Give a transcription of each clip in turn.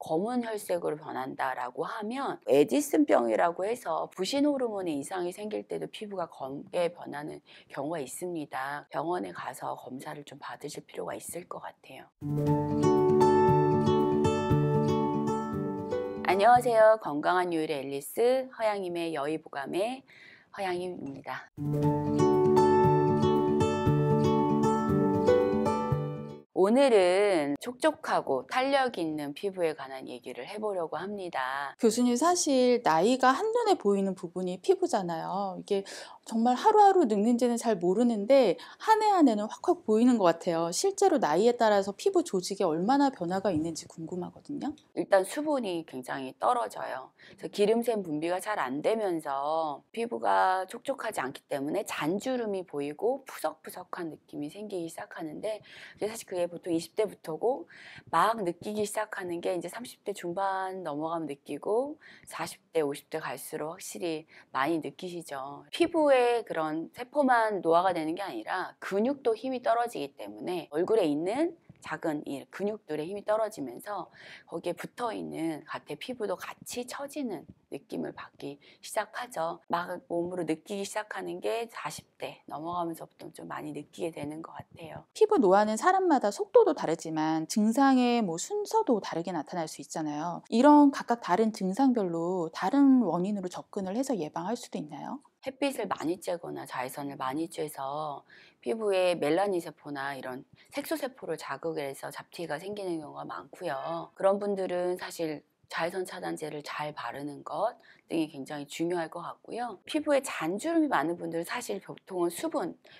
검은 혈색으로 변한다라고 하면 에디슨병이라고 해서 부신 호르몬의 이상이 생길 때도 피부가 검게 변하는 경우가 있습니다. 병원에 가서 검사를 좀 받으실 필요가 있을 것 같아요. 안녕하세요. 건강한 요일의 앨리스 허양임의 여의보감의 허양임입니다. 오늘은 촉촉하고 탄력 있는 피부에 관한 얘기를 해보려고 합니다. 교수님, 사실 나이가 한눈에 보이는 부분이 피부잖아요. 이게 정말 하루하루 늙는지는 잘 모르는데 한 해 한 해는 확확 보이는 것 같아요. 실제로 나이에 따라서 피부 조직에 얼마나 변화가 있는지 궁금하거든요. 일단 수분이 굉장히 떨어져요. 그래서 기름샘 분비가 잘 안 되면서 피부가 촉촉하지 않기 때문에 잔주름이 보이고 푸석푸석한 느낌이 생기기 시작하는데, 사실 그게 보통 20대부터고 막 느끼기 시작하는 게 이제 30대 중반 넘어가면 느끼고 40대, 50대 갈수록 확실히 많이 느끼시죠. 피부에 그런 세포만 노화가 되는 게 아니라 근육도 힘이 떨어지기 때문에 얼굴에 있는 작은 이 근육들의 힘이 떨어지면서 거기에 붙어있는 겉에 피부도 같이 처지는 느낌을 받기 시작하죠. 막 몸으로 느끼기 시작하는 게 40대 넘어가면서부터 좀 많이 느끼게 되는 것 같아요. 피부 노화는 사람마다 속도도 다르지만 증상의 순서도 다르게 나타날 수 있잖아요. 이런 각각 다른 증상별로 다른 원인으로 접근을 해서 예방할 수도 있나요? 햇빛을 많이 쬐거나 자외선을 많이 쬐서 피부에 멜라닌 세포나 이런 색소세포를 자극해서 잡티가 생기는 경우가 많고요. 그런 분들은 사실 자외선 차단제를 잘 바르는 것 등이 굉장히 중요할 것 같고요. 피부에 잔주름이 많은 분들은 사실 보통은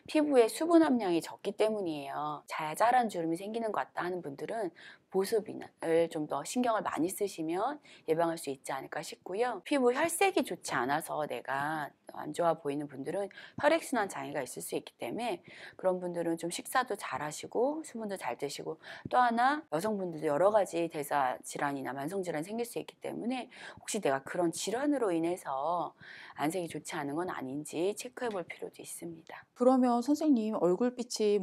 피부에 수분 함량이 적기 때문이에요. 자잘한 주름이 생기는 것 같다 하는 분들은 보습을 좀 더 신경을 많이 쓰시면 예방할 수 있지 않을까 싶고요. 피부 혈색이 좋지 않아서 내가 안 좋아 보이는 분들은 혈액순환 장애가 있을 수 있기 때문에 그런 분들은 좀 식사도 잘 하시고 수분도 잘 드시고, 또 하나 여성분들도 여러 가지 대사 질환이나 만성 질환이 생길 수 있기 때문에 혹시 내가 그런 질환으로 인해서 안색이 좋지 않은 건 아닌지 체크해 볼 필요도 있습니다. 그러면 선생님, 얼굴빛이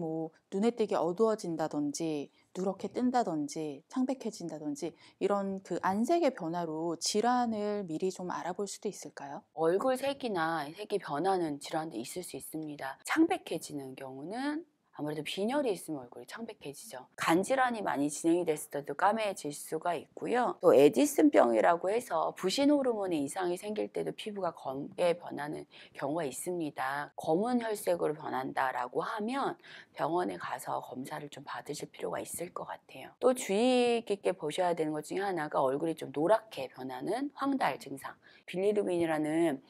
눈에 띄게 어두워진다든지 누렇게 뜬다든지 창백해진다든지 이런 그 안색의 변화로 질환을 미리 좀 알아볼 수도 있을까요? 얼굴 색이나 색이 변하는 질환도 있을 수 있습니다. 창백해지는 경우는 아무래도 빈혈이 있으면 얼굴이 창백해지죠. 간 질환이 많이 진행이 됐을 때도 까매질 수가 있고요. 또 에디슨병이라고 해서 부신 호르몬의 이상이 생길 때도 피부가 검게 변하는 경우가 있습니다. 검은 혈색으로 변한다라고 하면 병원에 가서 검사를 좀 받으실 필요가 있을 것 같아요. 또 주의 깊게 보셔야 되는 것 중에 하나가 얼굴이 좀 노랗게 변하는 황달 증상. 빌리루빈이라는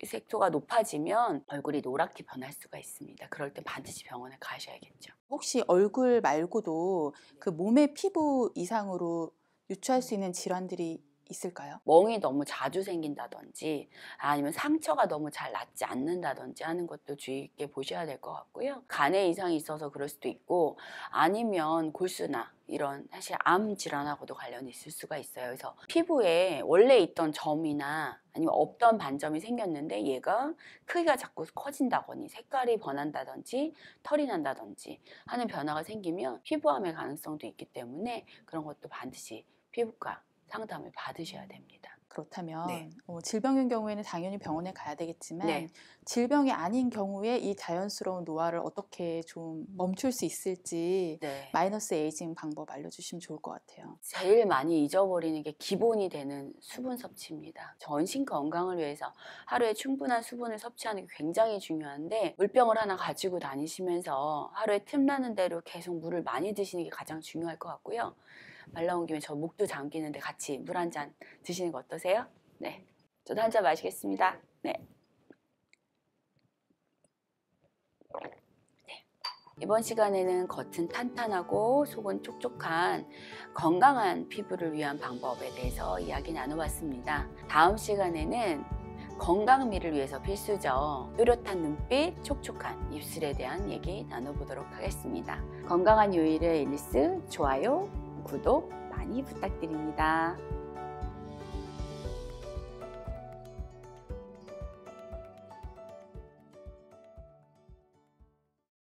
색소가 높아지면 얼굴이 노랗게 변할 수가 있습니다. 그럴 때 반드시 병원에 가셔야겠죠. 혹시 얼굴 말고도 그 몸의 피부 이상으로 유추할 수 있는 질환들이 있을까요? 멍이 너무 자주 생긴다든지 아니면 상처가 너무 잘 낫지 않는다든지 하는 것도 주의 있게 보셔야 될 것 같고요. 간에 이상이 있어서 그럴 수도 있고, 아니면 골수나 이런 사실 암 질환하고도 관련이 있을 수가 있어요. 그래서 피부에 원래 있던 점이나 아니면 없던 반점이 생겼는데 얘가 크기가 자꾸 커진다거니 색깔이 변한다든지 털이 난다든지 하는 변화가 생기면 피부암의 가능성도 있기 때문에 그런 것도 반드시 피부과 상담을 받으셔야 됩니다. 그렇다면 네. 질병인 경우에는 당연히 병원에 가야 되겠지만 네. 질병이 아닌 경우에 이 자연스러운 노화를 어떻게 좀 멈출 수 있을지 네. 마이너스 에이징 방법 알려주시면 좋을 것 같아요. 제일 많이 잊어버리는 게 기본이 되는 수분 섭취입니다. 전신 건강을 위해서 하루에 충분한 수분을 섭취하는 게 굉장히 중요한데, 물병을 하나 가지고 다니시면서 하루에 틈나는 대로 계속 물을 많이 드시는 게 가장 중요할 것 같고요. 말 나온 김에 저 목도 잠기는데 같이 물 한 잔 드시는 거 어떠세요? 네, 저도 한 잔 마시겠습니다. 네. 이번 시간에는 겉은 탄탄하고 속은 촉촉한 건강한 피부를 위한 방법에 대해서 이야기 나눠봤습니다. 다음 시간에는 건강미를 위해서 필수죠. 뚜렷한 눈빛, 촉촉한 입술에 대한 얘기 나눠보도록 하겠습니다. 건강한 요일의 앨리스, 좋아요, 구독 많이 부탁드립니다.